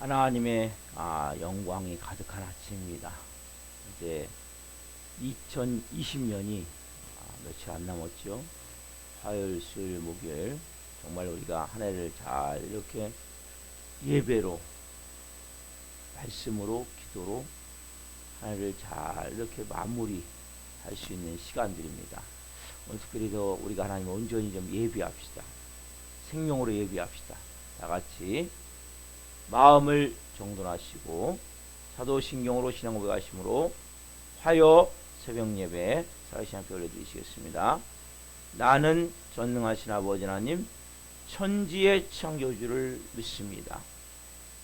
하나님의 영광이 가득한 아침입니다. 이제 2020년이 며칠 안 남았죠. 화요일, 수요일, 목요일 정말 우리가 한 해를 잘 이렇게 예배로, 말씀으로, 기도로 한 해를 잘 이렇게 마무리할 수 있는 시간들입니다. 오늘 특별히 더 우리가 하나님 온전히 좀 예비합시다. 생명으로 예비합시다. 다 같이 마음을 정돈하시고 사도신경으로 신앙 고백하심으로 화요 새벽 예배 살아계신 함께 올려드리시겠습니다. 나는 전능하신 아버지 하나님 천지의 창조주를 믿습니다.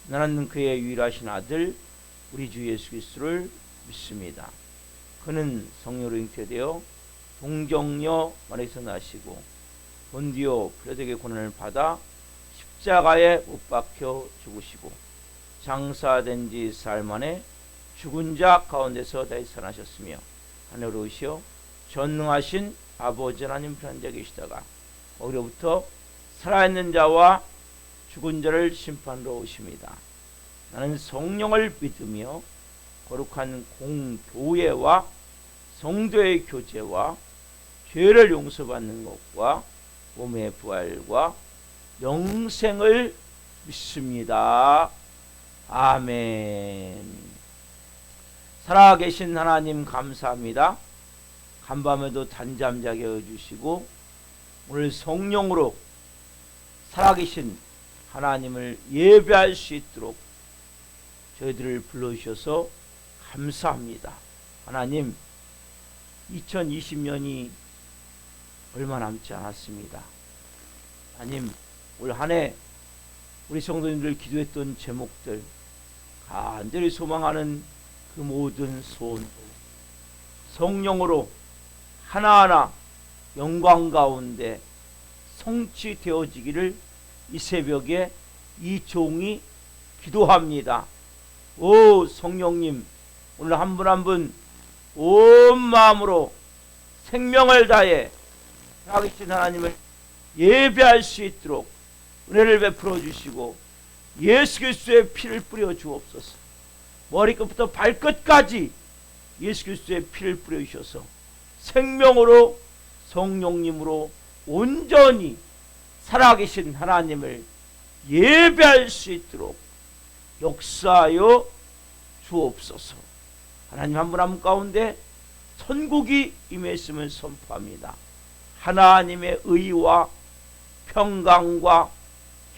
나는 그의 유일하신 아들 우리 주 예수 그리스도를 믿습니다. 그는 성령으로 잉태되어 동정녀 마리아에서 나시고 본디오 빌라도에게 고난을 받아 십자가에 못 박혀 죽으시고 장사된 지 사흘 만에 죽은 자 가운데서 다시 살아나셨으며 하늘로 오시어 전능하신 아버지 하나님 편자 계시다가 거기로부터 살아있는 자와 죽은 자를 심판으로 오십니다. 나는 성령을 믿으며 거룩한 공교회와 성도의 교제와 죄를 용서받는 것과 몸의 부활과 영생을 믿습니다. 아멘. 살아계신 하나님 감사합니다. 간밤에도 단잠 자게 해주시고 오늘 성령으로 살아계신 하나님을 예배할 수 있도록 저희들을 불러주셔서 감사합니다. 하나님, 2020년이 얼마 남지 않았습니다. 하나님, 올 한 해 우리 성도님들 기도했던 제목들, 간절히 소망하는 그 모든 소원 성령으로 하나하나 영광 가운데 성취되어지기를 이 새벽에 이 종이 기도합니다. 오 성령님, 오늘 한 분 한 분 온 마음으로 생명을 다해 살아계신 하나님을 예배할 수 있도록 은혜를 베풀어 주시고 예수 그리스도의 피를 뿌려 주옵소서. 머리끝부터 발끝까지 예수 그리스도의 피를 뿌려 주셔서 생명으로 성령님으로 온전히 살아계신 하나님을 예배할 수 있도록 역사하여 주옵소서. 하나님 한 분 한 분 가운데 천국이 임했음을 선포합니다. 하나님의 의와 평강과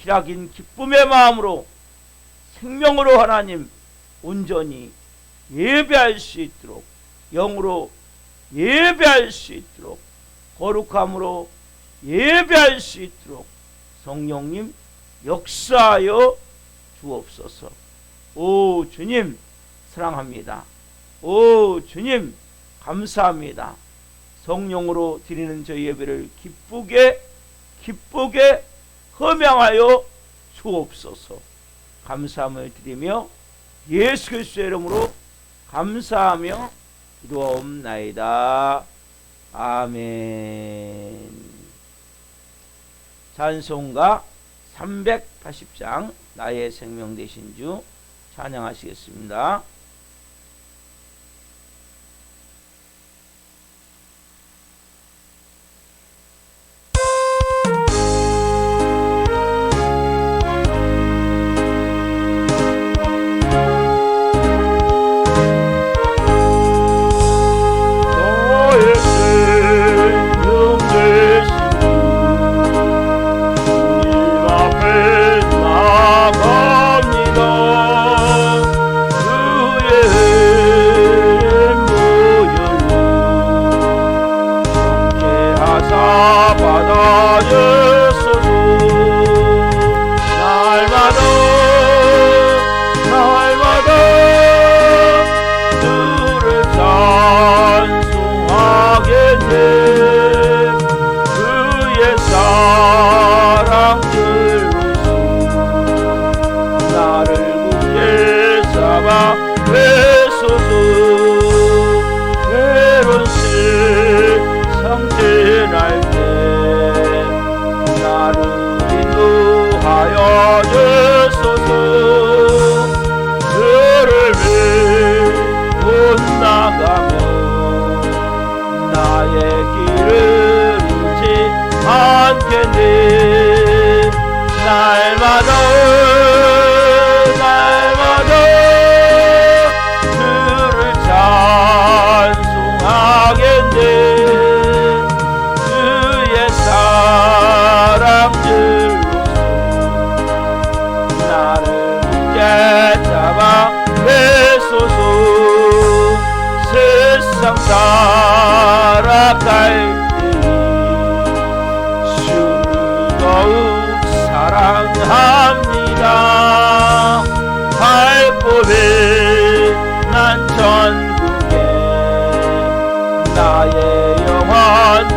희락인 기쁨의 마음으로 생명으로 하나님 온전히 예배할 수 있도록, 영으로 예배할 수 있도록, 거룩함으로 예배할 수 있도록 성령님 역사하여 주옵소서. 오 주님 사랑합니다. 오 주님 감사합니다. 성령으로 드리는 저희 예배를 기쁘게 헌명하여 주옵소서. 감사함을 드리며 예수 그리스도의 이름으로 감사하며 기도하옵나이다. 아멘. 찬송가 380장 나의 생명 되신 주 찬양하시겠습니다. 주 날마다 날마다 주를 찬송하겠네. 주의 사랑들로 나를 굳게 잡아 내소서. 세상 살아갈 사랑합니다. 발걸음 난 천국에 나의 영혼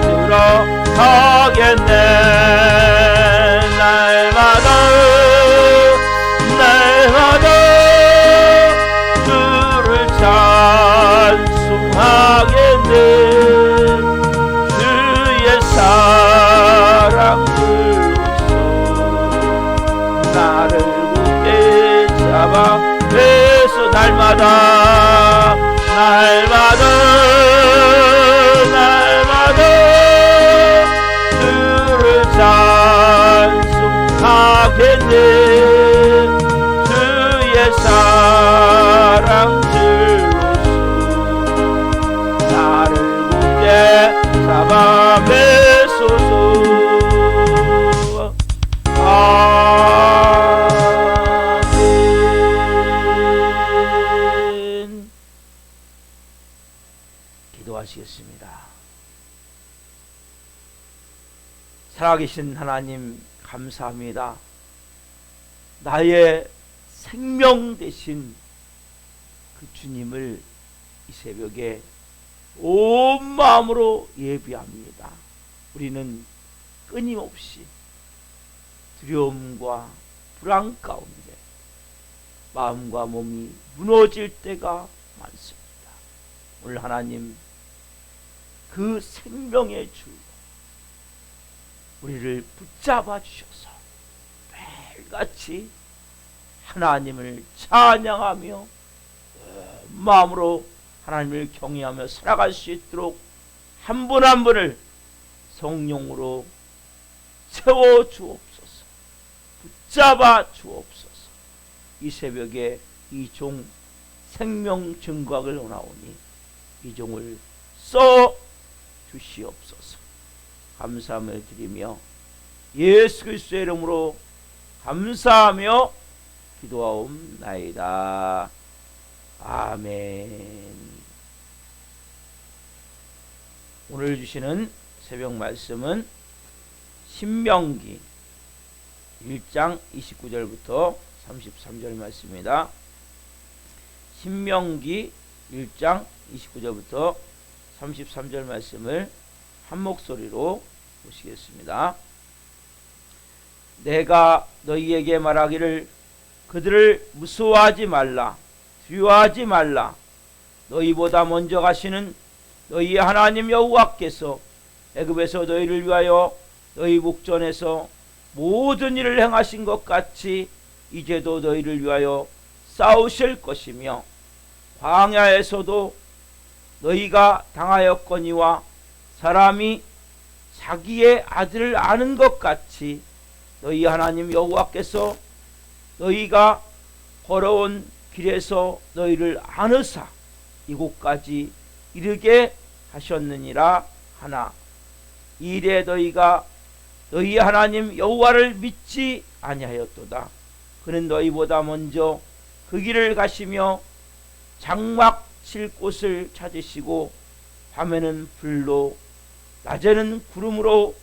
들어가겠네. 날마다 날마다 주를 찬송하겠네. 주의 사랑을 나를 굳게 잡아 내서 날마다 날마다 날마다 주를 찬송하겠네. 주의 사랑들로서 나를 굳게 잡아 내소서. 기도하시겠습니다. 살아계신 하나님 감사합니다. 나의 생명 되신 그 주님을 이 새벽에 온 마음으로 예비합니다. 우리는 끊임없이 두려움과 불안 가운데 마음과 몸이 무너질 때가 많습니다. 오늘 하나님 그 생명의 주 우리를 붙잡아 주셔서 매일같이 하나님을 찬양하며 마음으로 하나님을 경외하며 살아갈 수 있도록 한 분 한 분을 성령으로 채워 주옵소서. 붙잡아 주옵소서. 이 새벽에 이 종 생명 증거학을 원하오니 이 종을 써 주시옵소서. 감사함을 드리며 예수 그리스도의 이름으로 감사하며 기도하옵나이다. 아멘. 오늘 주시는 새벽 말씀은 신명기 1장 29절부터 33절 말씀입니다. 신명기 1장 29절부터 33절 말씀을 한 목소리로 보시겠습니다. 내가 너희에게 말하기를 그들을 무서워하지 말라, 두려워하지 말라. 너희보다 먼저 가시는 너희 하나님 여호와께서 애굽에서 너희를 위하여 너희 목전에서 모든 일을 행하신 것 같이 이제도 너희를 위하여 싸우실 것이며 광야에서도 너희가 당하였거니와 사람이 자기의 아들을 아는 것 같이 너희 하나님 여호와께서 너희가 걸어온 길에서 너희를 아느사 이곳까지 이르게 하셨느니라 하나 이래 너희가 너희 하나님 여호와를 믿지 아니하였도다. 그는 너희보다 먼저 그 길을 가시며 장막 칠 곳을 찾으시고 밤에는 불로 낮에는 구름으로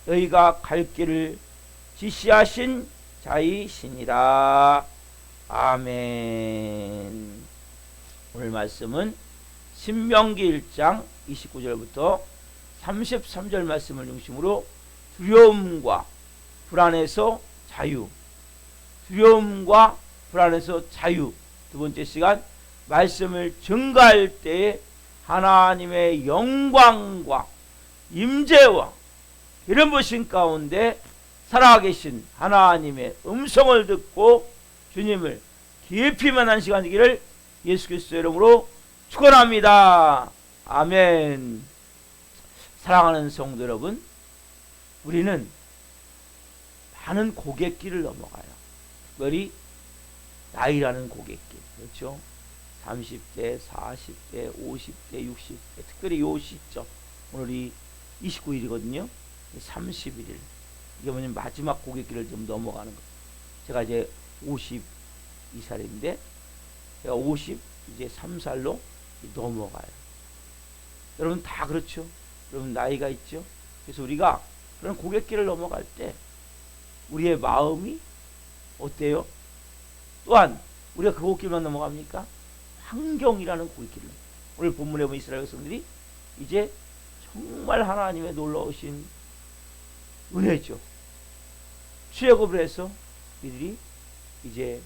너희가 갈 길을 지시하신 자이시니라. 아멘. 오늘 말씀은 신명기 1장 29절부터 33절 말씀을 중심으로 두려움과 불안에서 자유, 두려움과 불안에서 자유. 두 번째 시간 말씀을 증가할 때에 하나님의 영광과 임재와 이런 부신 가운데 살아계신 하나님의 음성을 듣고 주님을 깊이 만난 시간 되기를 예수 그리스도의 이름으로 축원합니다. 아멘. 사랑하는 성도 여러분, 우리는 많은 고갯길을 넘어가요. 특별히 나이라는 고갯길. 그렇죠? 30대, 40대, 50대, 60대. 특별히 요 시점. 오늘이 29일이거든요. 31일. 이게 뭐냐면 마지막 고갯길을 좀 넘어가는 거. 제가 이제 52살인데, 제가 50, 이제 3살로 넘어가요. 여러분 다 그렇죠? 여러분 나이가 있죠? 그래서 우리가 그런 고갯길을 넘어갈 때, 우리의 마음이 어때요? 또한 우리가 그 고갯길만 넘어갑니까? 환경이라는 고갯길을. 오늘 본문에 보면 이스라엘 백성들이 이제 정말 하나님의 놀라우신 은혜죠. 출애굽을 해서 이들이 이제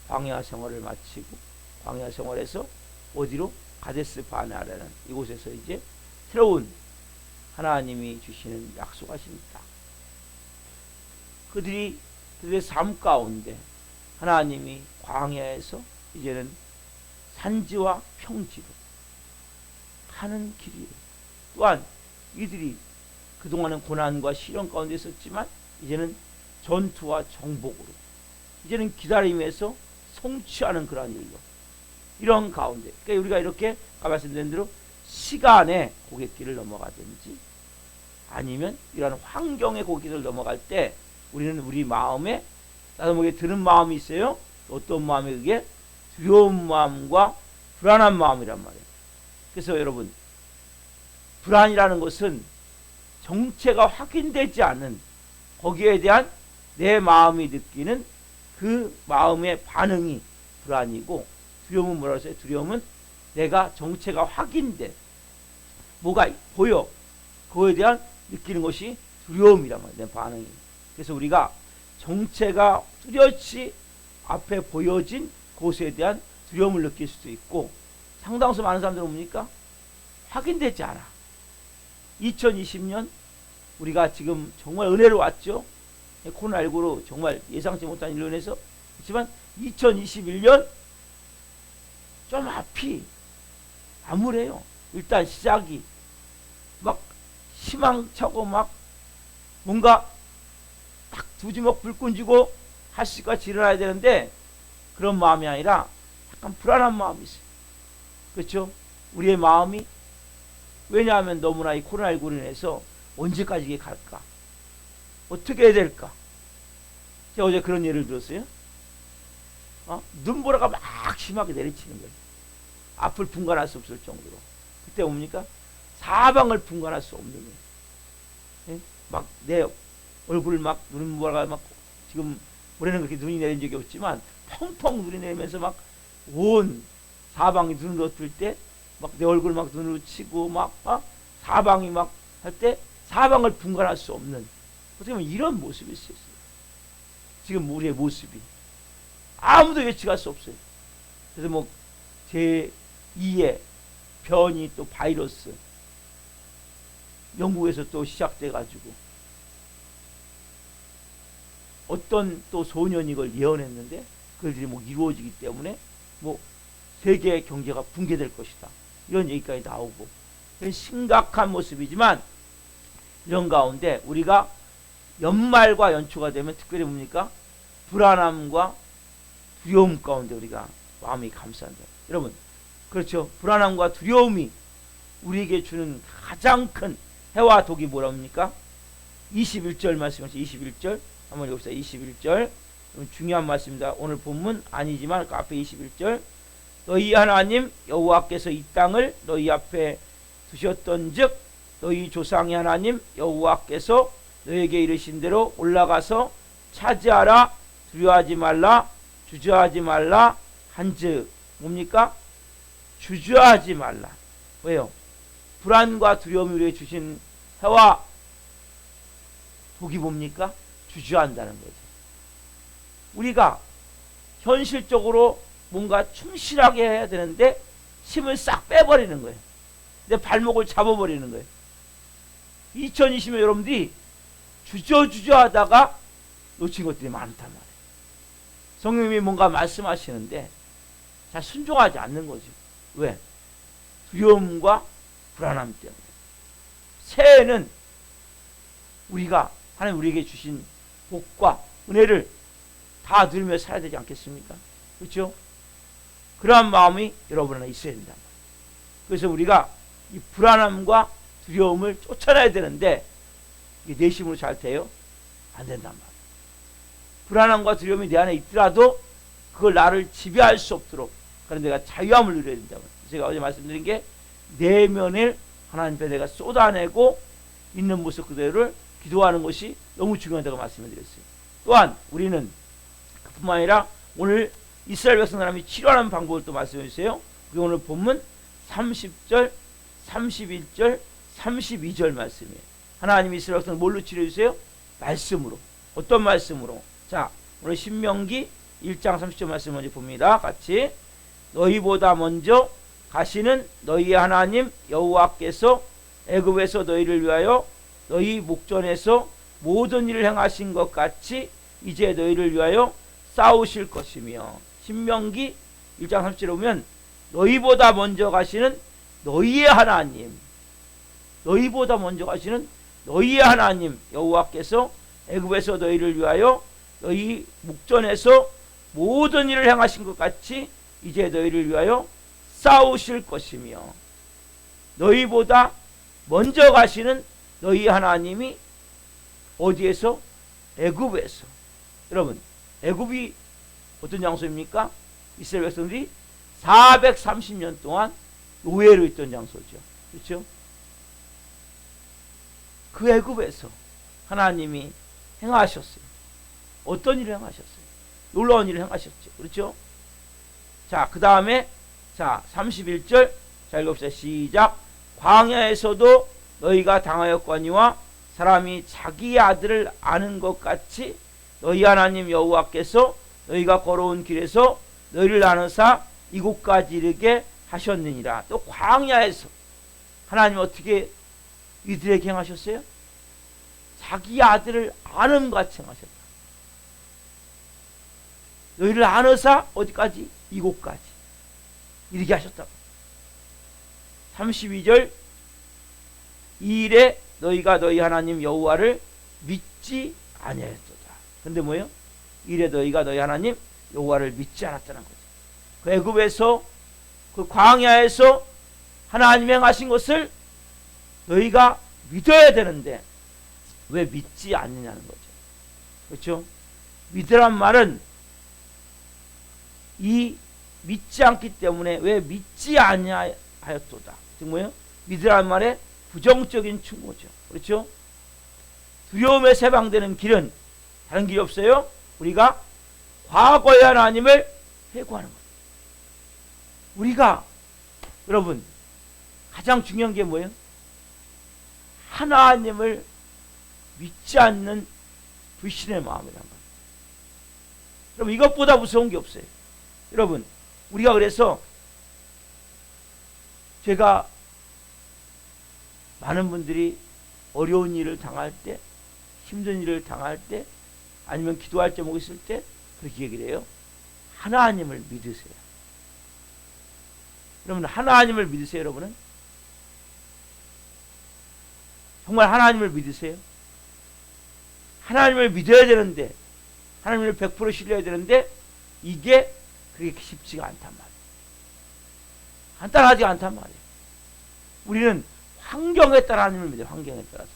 광야 생활을 마치고 광야 생활에서 어디로? 가데스 바네아라는 이곳에서 이제 새로운 하나님이 주시는 약속하십니다. 그들의 삶 가운데 하나님이 광야에서 이제는 산지와 평지로 가는 길이에요. 또한 이들이 그동안은 고난과 시련 가운데 있었지만 이제는 전투와 정복으로 이제는 기다림에서 성취하는 그러한 일로 이런 가운데 그러니까 우리가 이렇게 아까 말씀드린 대로 시간의 고갯길을 넘어가든지 아니면 이런 환경의 고갯길을 넘어갈 때 우리는 우리 마음에 나도 모르게 드는 마음이 있어요. 어떤 마음이 그게 두려운 마음과 불안한 마음이란 말이에요. 그래서 여러분 불안이라는 것은 정체가 확인되지 않은 거기에 대한 내 마음이 느끼는 그 마음의 반응이 불안이고 두려움은 뭐라고 했어요? 두려움은 내가 정체가 확인된 뭐가 보여 그거에 대한 느끼는 것이 두려움이란 말이에요. 내 반응이. 그래서 우리가 정체가 뚜렷이 앞에 보여진 곳에 대한 두려움을 느낄 수도 있고 상당수 많은 사람들은 뭡니까? 확인되지 않아. 2020년 우리가 지금 정말 은혜로 왔죠. 코로나19로 정말 예상치 못한 일로 인해서 그렇지만 2021년 좀 앞이 암울해요. 일단 시작이 막 희망차고 막 뭔가 딱 두 주먹 불끈 쥐고 하시같이 일어나야 되는데 그런 마음이 아니라 약간 불안한 마음이 있어요. 그렇죠? 우리의 마음이 왜냐하면 너무나 이 코로나19로 인해서 언제까지 이게 갈까? 어떻게 해야 될까? 제가 어제 그런 예를 들었어요. 눈보라가 막 심하게 내리치는 거예요. 앞을 분간할 수 없을 정도로. 그때 뭡니까? 사방을 분간할 수 없는 거예요. 예? 막 내 얼굴 막 눈보라가 막 지금 올해는 그렇게 눈이 내린 적이 없지만 펑펑 눈이 내리면서 막 온 사방이 눈으로 뜰 때 막 내 얼굴 막 눈으로 치고 막 사방이 막 할 때 사방을 분간할 수 없는 어떻게 보면 이런 모습일 수 있어요. 지금 우리의 모습이 아무도 예측할 수 없어요. 그래서 뭐 제2의 변이 또 바이러스 영국에서 또 시작돼 가지고 어떤 또 소년이 이걸 예언했는데 그들이 뭐 이루어지기 때문에 뭐 세계 경제가 붕괴될 것이다. 이런 얘기까지 나오고 심각한 모습이지만 이런 가운데 우리가 연말과 연초가 되면 특별히 뭡니까? 불안함과 두려움 가운데 우리가 마음이 감싼다. 여러분 그렇죠? 불안함과 두려움이 우리에게 주는 가장 큰 해와 독이 뭐랍니까? 21절 말씀하시죠. 21절 한번 읽읍시다. 21절 중요한 말씀입니다. 오늘 본문 아니지만 그 앞에 21절 너희 하나님 여호와께서 이 땅을 너희 앞에 두셨던즉 너희 조상의 하나님 여호와께서 너에게 이르신 대로 올라가서 차지하라 두려워하지 말라 주저하지 말라 한즉 뭡니까? 주저하지 말라. 왜요? 불안과 두려움이 우리에게 주신 해와 독이 뭡니까? 주저한다는 거죠. 우리가 현실적으로 뭔가 충실하게 해야 되는데 힘을 싹 빼버리는 거예요. 내 발목을 잡아버리는 거예요. 2020년 여러분들이 주저주저 하다가 놓친 것들이 많단 말이에요. 성령님이 뭔가 말씀하시는데 잘 순종하지 않는 거죠. 왜? 두려움과 불안함 때문에. 새해에는 우리가 하나님 우리에게 주신 복과 은혜를 다 누리며 살아야 되지 않겠습니까? 그렇죠? 그러한 마음이 여러분 안에 있어야 된다. 그래서 우리가 이 불안함과 두려움을 쫓아내야 되는데 이게 내심으로 잘 돼요? 안 된단 말이에요. 불안함과 두려움이 내 안에 있더라도 그걸 나를 지배할 수 없도록 그런 내가 자유함을 누려야 된다고. 제가 어제 말씀드린 게 내면을 하나님 앞에 내가 쏟아내고 있는 모습 그대로를 기도하는 것이 너무 중요하다고 말씀을 드렸어요. 또한 우리는 그뿐만 아니라 오늘 이스라엘 백성 사람이 치료하는 방법을 또 말씀해 주세요. 그게 오늘 본문 30절, 31절, 32절 말씀이에요. 하나님이 이스라엘 백성을 뭘로 치료해 주세요? 말씀으로. 어떤 말씀으로? 자, 오늘 신명기 1장 30절 말씀 먼저 봅니다. 같이. 너희보다 먼저 가시는 너희의 하나님 여호와께서 애굽에서 너희를 위하여 너희 목전에서 모든 일을 행하신 것 같이 이제 너희를 위하여 싸우실 것이며. 신명기 1장 30절에 보면 너희보다 먼저 가시는 너희의 하나님, 너희보다 먼저 가시는 너희의 하나님 여호와께서 애굽에서 너희를 위하여 너희 목전에서 모든 일을 행하신 것 같이 이제 너희를 위하여 싸우실 것이며. 너희보다 먼저 가시는 너희 하나님이 어디에서? 애굽에서. 여러분, 애굽이 어떤 장소입니까? 이스라엘 백성들이 430년 동안 노예로 있던 장소죠. 그렇죠? 그 애굽에서 하나님이 행하셨어요. 어떤 일을 행하셨어요? 놀라운 일을 행하셨죠. 그렇죠? 자, 그 다음에 자 31절 자 읽읍시다. 시작. 광야에서도 너희가 당하였거니와 사람이 자기의 아들을 아는 것 같이 너희 하나님 여호와께서 너희가 걸어온 길에서 너희를 나누사 이곳까지 이르게 하셨느니라. 또 광야에서 하나님 어떻게 이들에게 행하셨어요? 자기 아들을 아는 것 같이 행하셨다. 너희를 안으사 어디까지? 이곳까지 이르게 하셨다. 32절 이 일에 너희가 너희 하나님 여호와를 믿지 아니하였도다. 근데 뭐예요? 이래 너희가 너희 하나님 여호와를 믿지 않았다는 거죠. 그 애굽에서 그 광야에서 하나님 행하신 것을 너희가 믿어야 되는데 왜 믿지 않느냐는 거죠. 그렇죠? 믿으란 말은 이 믿지 않기 때문에 왜 믿지 아니하였도다. 즉 뭐예요? 믿으란 말에 부정적인 충고죠. 그렇죠? 두려움에 세방되는 길은 다른 길이 없어요. 우리가 과거의 하나님을 회고하는 거예요. 우리가 여러분 가장 중요한 게 뭐예요? 하나님을 믿지 않는 불신의 마음이란 말이에요. 여러분 이것보다 무서운 게 없어요. 여러분 우리가 그래서 제가 많은 분들이 어려운 일을 당할 때, 힘든 일을 당할 때, 아니면 기도할 제목이 있을 때 그렇게 얘기를 해요. 하나님을 믿으세요. 여러분 하나님을 믿으세요. 여러분은 정말 하나님을 믿으세요. 하나님을 믿어야 되는데, 하나님을 100% 신뢰해야 되는데 이게 그렇게 쉽지가 않단 말이에요. 간단하지 않단 말이에요. 우리는 환경에 따라 하나님을 믿어요. 환경에 따라서.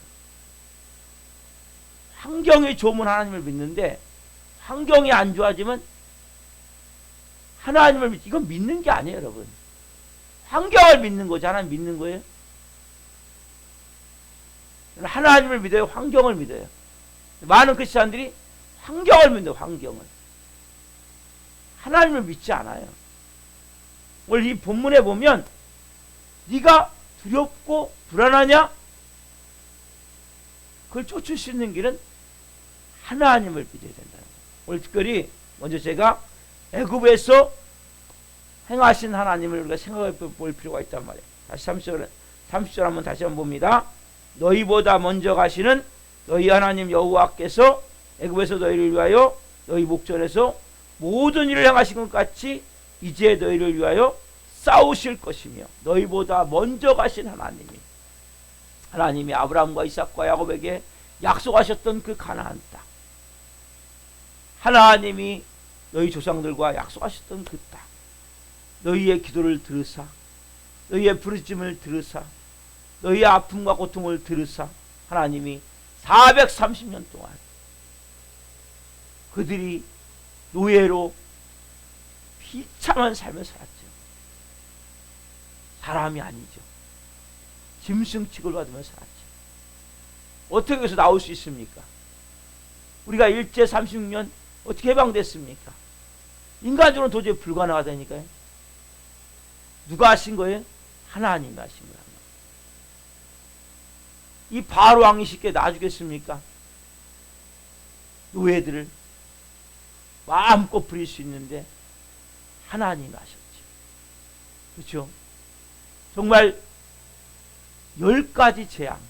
환경이 좋으면 하나님을 믿는데 환경이 안 좋아지면 하나님을 믿지. 이건 믿는 게 아니에요, 여러분. 환경을 믿는 거지. 하나님 믿는 거예요. 하나님을 믿어요. 환경을 믿어요. 많은 크리스찬들이 환경을 믿어요. 환경을. 하나님을 믿지 않아요. 오늘 이 본문에 보면 네가 두렵고 불안하냐? 그걸 쫓을 수 있는 길은 하나님을 믿어야 된다는 거예요. 오늘 특별히 먼저 제가 애굽에서 행하신 하나님을 우리가 생각해 볼 필요가 있단 말이에요. 다시 30절 한번 다시 한번 봅니다. 너희보다 먼저 가시는 너희 하나님 여호와께서 애굽에서 너희를 위하여 너희 목전에서 모든 일을 행하신 것 같이 이제 너희를 위하여 싸우실 것이며. 너희보다 먼저 가신 하나님이 아브라함과 이삭과 야곱에게 약속하셨던 그 가나안 땅, 하나님이 너희 조상들과 약속하셨던 그 땅, 너희의 기도를 들으사, 너희의 부르짖음을 들으사, 너희의 아픔과 고통을 들으사, 하나님이 430년 동안 그들이 노예로 비참한 삶을 살았죠. 사람이 아니죠. 짐승 취급을 받으며 살았죠. 어떻게 여기서 나올 수 있습니까? 우리가 일제 36년 어떻게 해방됐습니까? 인간적으로는 도저히 불가능하다니까요. 누가 하신 거예요? 하나님이 하신 거예요. 이 바로 왕이 쉽게 놔주겠습니까? 노예들을 마음껏 부릴 수 있는데 하나님이 하셨죠. 그렇죠? 정말 10가지 재앙,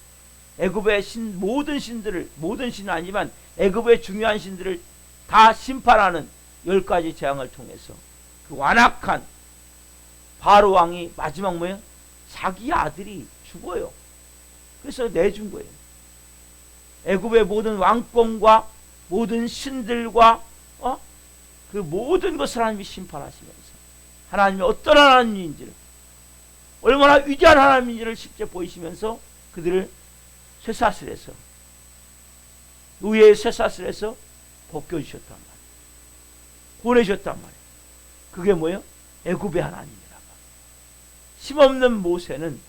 애굽의 모든 신들을, 모든 신은 아니지만 애굽의 중요한 신들을 다 심판하는 10가지 재앙을 통해서 그 완악한 바로 왕이 마지막 뭐예요? 자기 아들이 죽어요. 그래서 내준 거예요. 애굽의 모든 왕권과 모든 신들과 그 모든 것을 하나님이 심판하시면서 하나님이 어떤 하나님인지를, 얼마나 위대한 하나님인지를 실제 보이시면서 그들을 쇠사슬에서, 노예의 쇠사슬에서 벗겨주셨단 말이에요. 보내셨단 말이에요. 그게 뭐예요? 애굽의 하나님이란 말이에요. 힘없는 모세는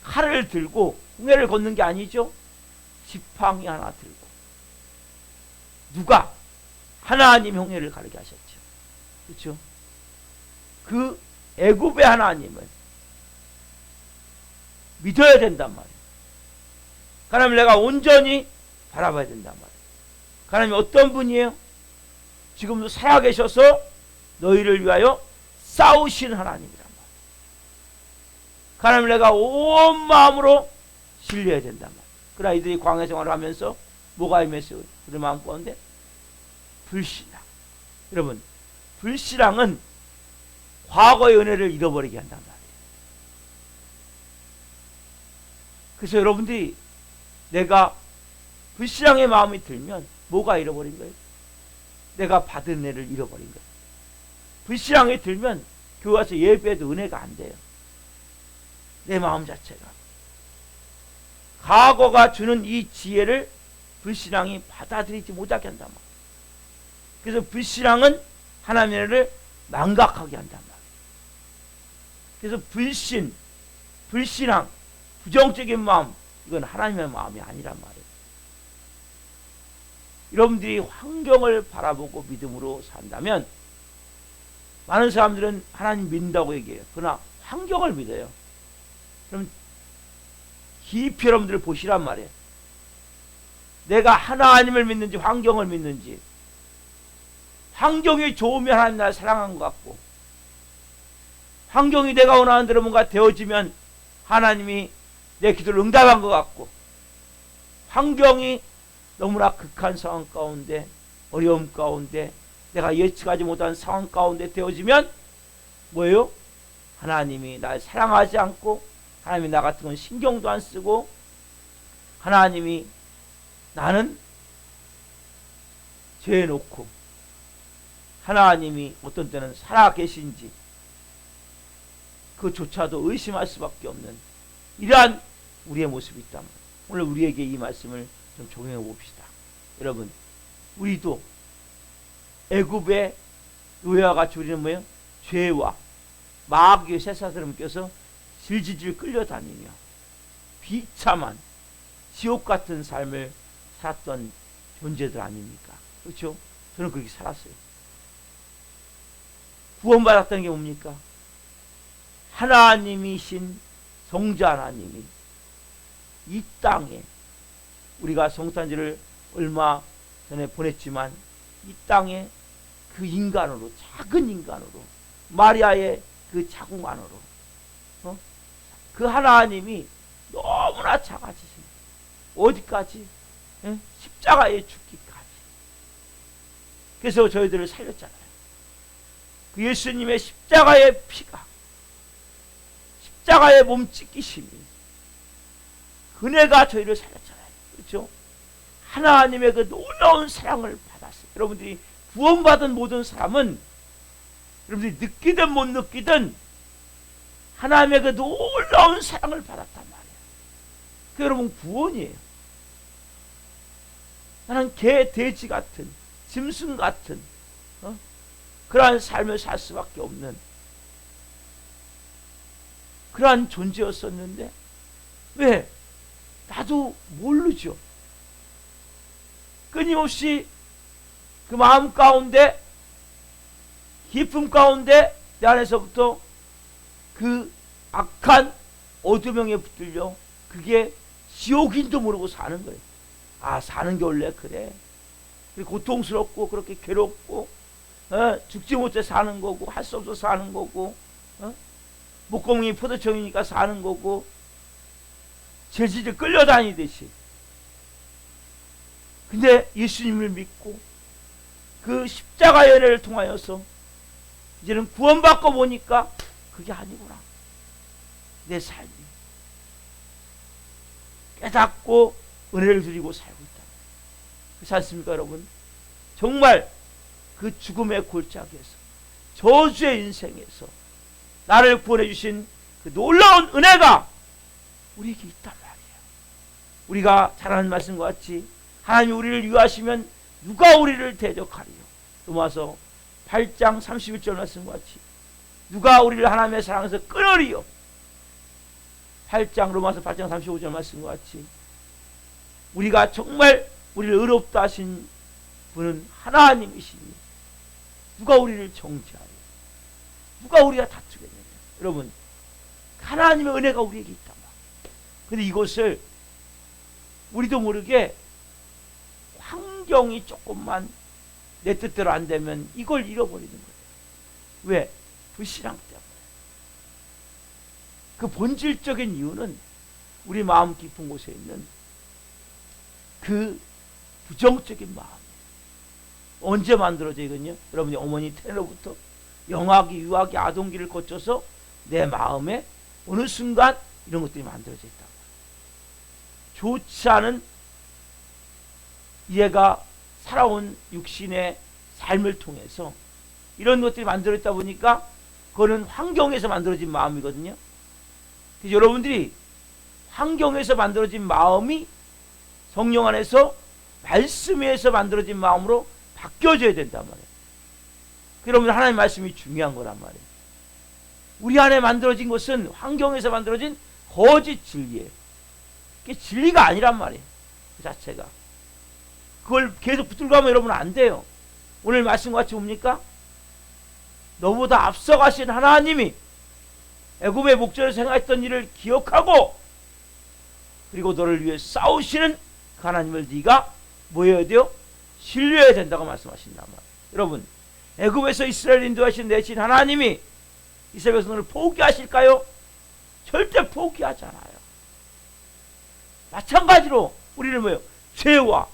칼을 들고 홍해를 걷는 게 아니죠. 지팡이 하나 들고, 누가? 하나님 홍해를 가르게 하셨죠. 그렇죠? 그 애굽의 하나님을 믿어야 된단 말이에요. 하나님 내가 온전히 바라봐야 된단 말이에요. 하나님이 어떤 분이에요? 지금도 살아계셔서 너희를 위하여 싸우신 하나님이란 말이에요. 하나님 내가 온 마음으로 신뢰해야 된단 말이에요. 그러나 이들이 광야 생활을 하면서 뭐가 임했어요? 그들 마음 가운데 불신앙. 여러분, 불신앙은 과거의 은혜를 잃어버리게 한단 말이에요. 그래서 여러분들이 내가 불신앙의 마음이 들면 뭐가 잃어버린 거예요? 내가 받은 은혜를 잃어버린 거예요. 불신앙이 들면 교회 와서 예배도 은혜가 안 돼요. 내 마음 자체가. 과거가 주는 이 지혜를 불신앙이 받아들이지 못하게 한단 말이에요. 그래서 불신앙은 하나님의 은혜를 망각하게 한단 말이에요. 그래서 불신앙, 부정적인 마음, 이건 하나님의 마음이 아니란 말이에요. 여러분들이 환경을 바라보고 믿음으로 산다면, 많은 사람들은 하나님 믿는다고 얘기해요. 그러나 환경을 믿어요. 그럼 깊이 여러분들을 보시란 말이에요. 내가 하나님을 믿는지 환경을 믿는지. 환경이 좋으면 하나님 나를 사랑한 것 같고, 환경이 내가 원하는 대로 뭔가 되어지면 하나님이 내 기도를 응답한 것 같고, 환경이 너무나 극한 상황 가운데, 어려움 가운데, 내가 예측하지 못한 상황 가운데 되어지면 뭐예요? 하나님이 나를 사랑하지 않고, 하나님이 나 같은 건 신경도 안 쓰고, 하나님이 나는 죄 놓고 하나님이 어떤 때는 살아 계신지 그조차도 의심할 수밖에 없는 이러한 우리의 모습이 있다면, 오늘 우리에게 이 말씀을 좀 적용해 봅시다. 여러분, 우리도 애굽의 노예와 같이 우리는 뭐예요? 죄와 마귀의 쇠사슬을 껴서 질질질 끌려다니며 비참한 지옥 같은 삶을 살았던 존재들 아닙니까? 그렇죠? 저는 그렇게 살았어요. 구원받았다는 게 뭡니까? 하나님이신 성자 하나님이 이 땅에, 우리가 성탄절을 얼마 전에 보냈지만 이 땅에 그 인간으로, 작은 인간으로, 마리아의 그 자궁 안으로 그 하나님이 너무나 작아지신, 어디까지? 십자가에 죽기까지. 그래서 저희들을 살렸잖아요. 그 예수님의 십자가의 피가, 십자가의 몸 찢기심이, 그네가 저희를 살렸잖아요. 그렇죠? 하나님의 그 놀라운 사랑을 받았어요. 여러분들이 구원받은 모든 사람은 여러분들이 느끼든 못 느끼든 하나님의 그 놀라운 사랑을 받았단 말이에요. 그 여러분 구원이에요. 나는 개, 돼지 같은, 짐승 같은 그러한 삶을 살 수밖에 없는 그러한 존재였었는데 왜? 나도 모르죠. 끊임없이 그 마음 가운데 깊음 가운데 내 안에서부터 그 악한 어두명에 붙들려 그게 지옥인도 모르고 사는 거예요. 아, 사는 게 원래 그래. 고통스럽고 그렇게 괴롭고 죽지 못해 사는 거고 할 수 없어 사는 거고 목구멍이 포도청이니까 사는 거고 질질 끌려다니듯이. 근데 예수님을 믿고 그 십자가 연애를 통하여서 이제는 구원받고 보니까 그게 아니구나. 내 삶이 깨닫고 은혜를 드리고 살고 있다. 그렇지 않습니까 여러분? 정말 그 죽음의 골짜기에서 저주의 인생에서 나를 구원해 주신 그 놀라운 은혜가 우리에게 있단 말이에요. 우리가 잘 아는 말씀과 같이 하나님이 우리를 위하시면 누가 우리를 대적하리요. 로마서 8장 31절 말씀과 같이 누가 우리를 하나님의 사랑에서 끊으리요. 로마서 8장 35절 말씀과 같이 우리가 정말 우리를 의롭다 하신 분은 하나님이시니 누가 우리를 정죄하리요. 누가 우리가 다투겠느냐. 여러분 하나님의 은혜가 우리에게 있단 말이에요. 근데 이것을 우리도 모르게 환경이 조금만 내 뜻대로 안 되면 이걸 잃어버리는 거예요. 왜? 불신앙 때문에. 그 본질적인 이유는 우리 마음 깊은 곳에 있는 그 부정적인 마음이에요. 언제 만들어져 이건요? 여러분이 어머니 태로부터 영아기, 유아기, 아동기를 거쳐서 내 마음에 어느 순간 이런 것들이 만들어져 있다. 좋지 않은 얘가 살아온 육신의 삶을 통해서 이런 것들이 만들어졌다 보니까 그거는 환경에서 만들어진 마음이거든요. 그래서 여러분들이 환경에서 만들어진 마음이 성령 안에서 말씀에서 만들어진 마음으로 바뀌어져야 된단 말이에요. 여러분 하나님의 말씀이 중요한 거란 말이에요. 우리 안에 만들어진 것은 환경에서 만들어진 거짓 진리예요. 그게 진리가 아니란 말이에요. 그 자체가. 그걸 계속 붙들고 가면 여러분 안 돼요. 오늘 말씀과 같이 뭡니까? 너보다 앞서가신 하나님이 애굽의 목전에서 생각했던 일을 기억하고 그리고 너를 위해 싸우시는 그 하나님을 네가 뭐 해야 돼요? 신뢰해야 된다고 말씀하신단 말이에요. 여러분 애굽에서 이스라엘 인도하신 내신 하나님이 이스라엘 백성을 포기하실까요? 절대 포기하지 않아요. 마찬가지로 우리는 뭐예요? 죄와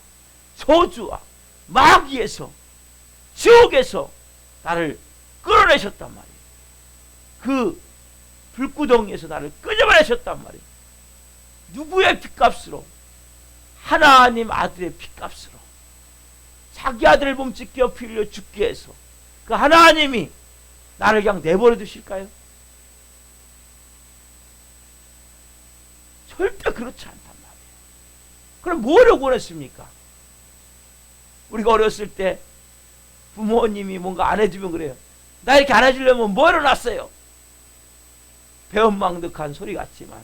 저주와 마귀에서 지옥에서 나를 끌어내셨단 말이에요. 그 불구덩이에서 나를 끄집어내셨단 말이에요. 누구의 핏값으로? 하나님 아들의 핏값으로. 자기 아들을 몸짓겨 피 흘려 죽게 해서 그 하나님이 나를 그냥 내버려 두실까요? 절대 그렇지 않단 말이에요. 그럼 뭐를 원했습니까? 우리가 어렸을 때 부모님이 뭔가 안 해주면 그래요. 나 이렇게 안 해주려면 뭐를 놨어요? 배은망덕한 소리 같지만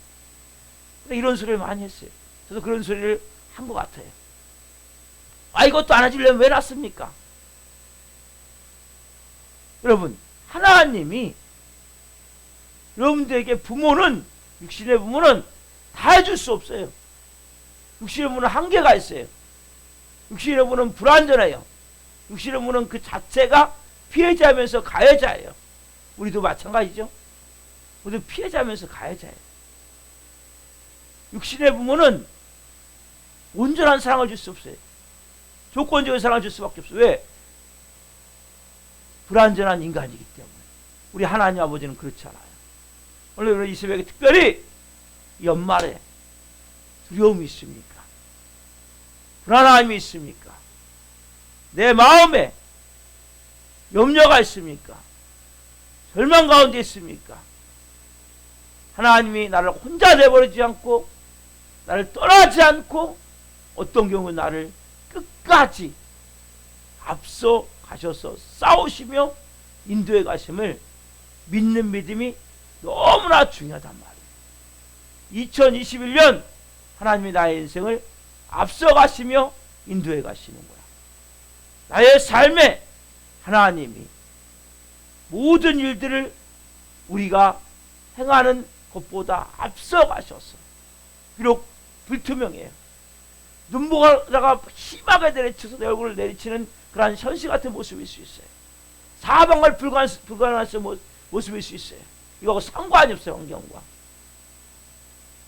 이런 소리를 많이 했어요. 저도 그런 소리를 한 것 같아요. 아, 이것도 안 해주려면 왜 놨습니까? 여러분 하나님이 여러분들에게 부모는 육신의 부모는 다 해줄 수 없어요. 육신의 부모는 한계가 있어요. 육신의 부모는 불완전해요. 육신의 부모는 그 자체가 피해자면서 가해자예요. 우리도 마찬가지죠. 우리도 피해자면서 가해자예요. 육신의 부모는 온전한 사랑을 줄 수 없어요. 조건적인 사랑을 줄 수밖에 없어요. 왜? 불완전한 인간이기 때문에. 우리 하나님 아버지는 그렇지 않아요. 오늘 이 새벽에 특별히 연말에 두려움이 있습니까? 불안함이 있습니까? 내 마음에 염려가 있습니까? 절망 가운데 있습니까? 하나님이 나를 혼자 내버리지 않고 나를 떠나지 않고 어떤 경우는 나를 끝까지 앞서 가셔서 싸우시며 인도해 가심을 믿는 믿음이 너무나 중요하단 말이에요. 2021년 하나님이 나의 인생을 앞서 가시며 인도해 가시는 거야. 나의 삶에 하나님이 모든 일들을 우리가 행하는 것보다 앞서 가셔서, 비록 불투명해요. 눈보라가 심하게 내리쳐서 내 얼굴을 내리치는 그러한 현실 같은 모습일 수 있어요. 사방을 불가능한 모습일 수 있어요. 이거하고 상관이 없어요. 환경과.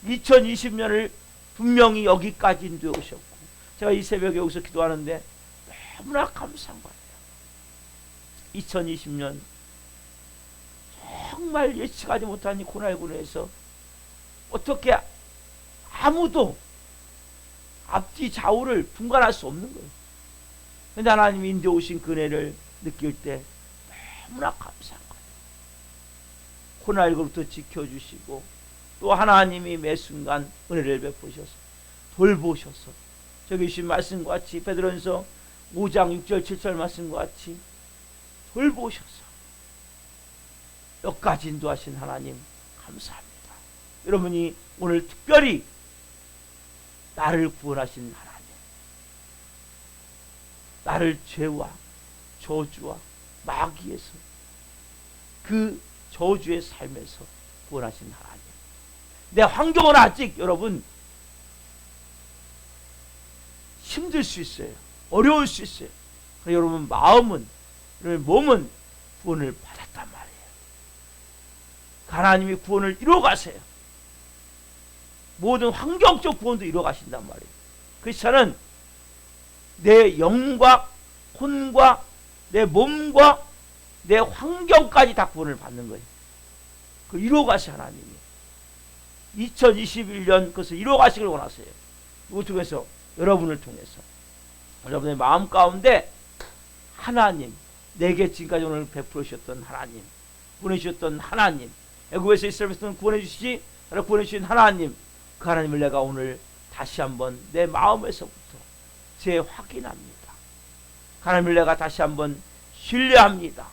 2020년을 분명히 여기까지 인도해 오셨고, 제가 이 새벽에 여기서 기도하는데 너무나 감사한 거예요. 2020년 정말 예측하지 못한 이 코로나19에서 어떻게 아무도 앞뒤 좌우를 분간할 수 없는 거예요. 그런데 하나님이 인도해 오신 그네를 느낄 때 너무나 감사한 거예요. 코로나19로부터 지켜주시고 또 하나님이 매 순간 은혜를 베푸셔서 돌보셔서, 저기 주신 말씀과 같이 베드로전서 5장 6절 7절 말씀과 같이 돌보셔서 여기까지 인도하신 하나님 감사합니다. 여러분이 오늘 특별히 나를 구원하신 하나님, 나를 죄와 저주와 마귀에서, 그 저주의 삶에서 구원하신 하나님. 내 환경은 아직 여러분 힘들 수 있어요. 어려울 수 있어요. 여러분 마음은, 여러분 몸은 구원을 받았단 말이에요. 하나님이 구원을 이루어 가세요. 모든 환경적 구원도 이루어 가신단 말이에요. 크리스찬은 내 영과 혼과 내 몸과 내 환경까지 다 구원을 받는 거예요. 그 이루어 가시 하나님이 2021년 그것을 이루어 가시길 원하세요. 누구 통해서? 여러분을 통해서. 여러분의 마음 가운데 하나님, 내게 지금까지 오늘 베풀어 주셨던 하나님, 구원해 주셨던 하나님, 애굽에서 이스라엘에서 구원해 주시지, 나를 구원해 주신 하나님, 그 하나님을 내가 오늘 다시 한번 내 마음에서부터 재확인합니다. 하나님을 내가 다시 한번 신뢰합니다.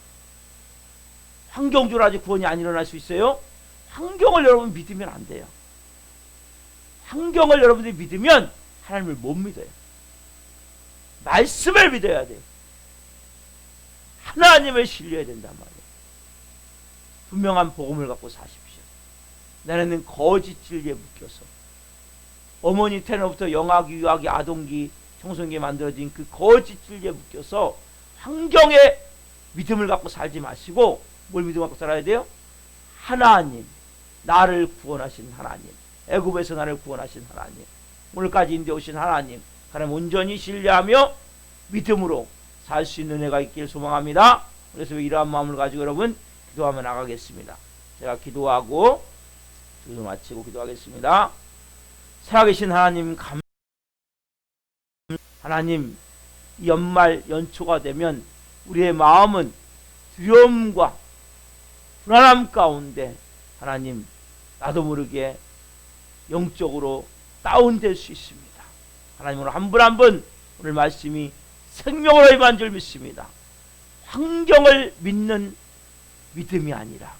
환경적으로 아직 구원이 안 일어날 수 있어요. 환경을 여러분 믿으면 안 돼요. 환경을 여러분들이 믿으면 하나님을 못 믿어요. 말씀을 믿어야 돼요. 하나님을 신뢰해야 된단 말이에요. 분명한 복음을 갖고 사십시오. 나는 거짓 진리에 묶여서 어머니 태어부터 영아기, 유아기, 아동기, 청소년기에 만들어진 그 거짓 진리에 묶여서 환경에 믿음을 갖고 살지 마시고 뭘 믿음 갖고 살아야 돼요? 하나님, 나를 구원하신 하나님, 애굽에서 나를 구원하신 하나님, 오늘까지 인도해 오신 하나님, 하나님 온전히 신뢰하며 믿음으로 살 수 있는 은혜가 있길 소망합니다. 그래서 이러한 마음을 가지고 여러분 기도하며 나가겠습니다. 제가 기도하고 기도 마치고 기도하겠습니다. 살아계신 하나님, 하나님, 연말 연초가 되면 우리의 마음은 두려움과 불안함 가운데 하나님, 나도 모르게 영적으로 다운될 수 있습니다. 하나님, 오늘 한 분 한 분 오늘 말씀이 생명으로 임한 줄 믿습니다. 환경을 믿는 믿음이 아니라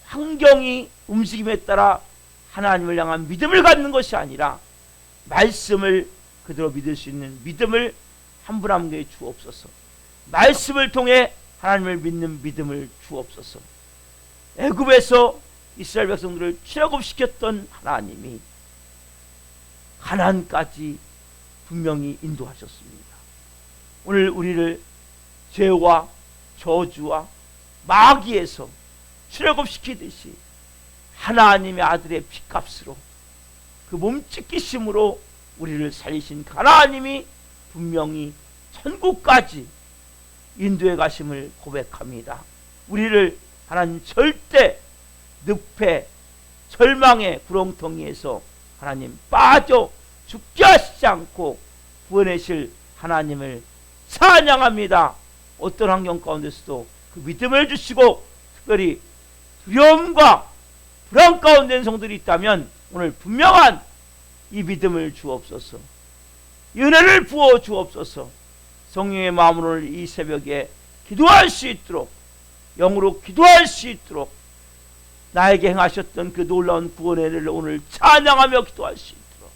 환경이 움직임에 따라 하나님을 향한 믿음을 갖는 것이 아니라 말씀을 그대로 믿을 수 있는 믿음을 한 분 한 분에게 주옵소서. 말씀을 통해 하나님을 믿는 믿음을 주옵소서. 애굽에서 이스라엘 백성들을 출애굽시켰던 하나님이 가나안까지 분명히 인도하셨습니다. 오늘 우리를 죄와 저주와 마귀에서 출애굽시키듯이 하나님의 아들의 피값으로 그 몸찢기심으로 우리를 살리신 하나님이 분명히 천국까지 인도해 가심을 고백합니다. 우리를 하나님 절대 늪에 절망의 구렁텅이에서 하나님 빠져 죽게 하시지 않고 구원하실 하나님을 찬양합니다. 어떤 환경 가운데서도 그 믿음을 주시고 특별히 두려움과 불안 가운데 있는 성들이 있다면 오늘 분명한 이 믿음을 주옵소서. 이 은혜를 부어 주옵소서. 성령의 마음으로 오늘 이 새벽에 기도할 수 있도록, 영으로 기도할 수 있도록 나에게 행하셨던 그 놀라운 구원의 은혜를 오늘 찬양하며 기도할 수 있도록,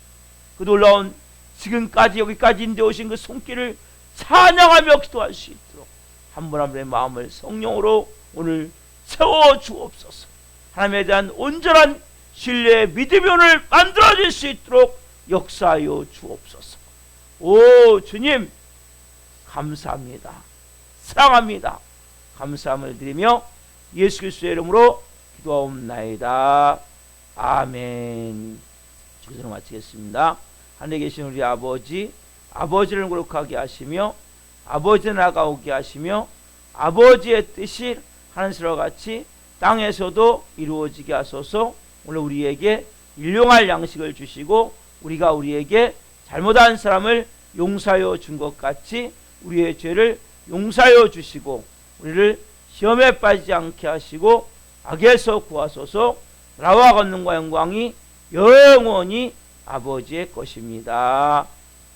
그 놀라운 지금까지 여기까지 인도해 오신 그 손길을 찬양하며 기도할 수 있도록 한 분 한 분의 마음을 성령으로 오늘 채워 주옵소서. 하나님에 대한 온전한 신뢰의 믿음의 오늘 만들어 줄 수 있도록 역사하여 주옵소서. 오 주님 감사합니다. 사랑합니다. 감사함을 드리며 예수 그리스도의 이름으로 기도하옵나이다. 아멘. 기도를 마치겠습니다. 하늘에 계신 우리 아버지, 아버지를 거룩하게 하시며 아버지의 나라가 오게 하시며 아버지의 뜻이 하늘에서와 같이 땅에서도 이루어지게 하소서. 오늘 우리에게 일용할 양식을 주시고 우리가 우리에게 잘못한 사람을 용서하여 준 것 같이 우리의 죄를 용서하여 주시고 우리를 시험에 빠지지 않게 하시고 악에서 구하소서. 나라와 권능과 영광이 영원히 아버지의 것입니다.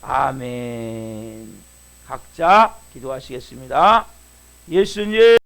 아멘. 각자 기도하시겠습니다. 예수님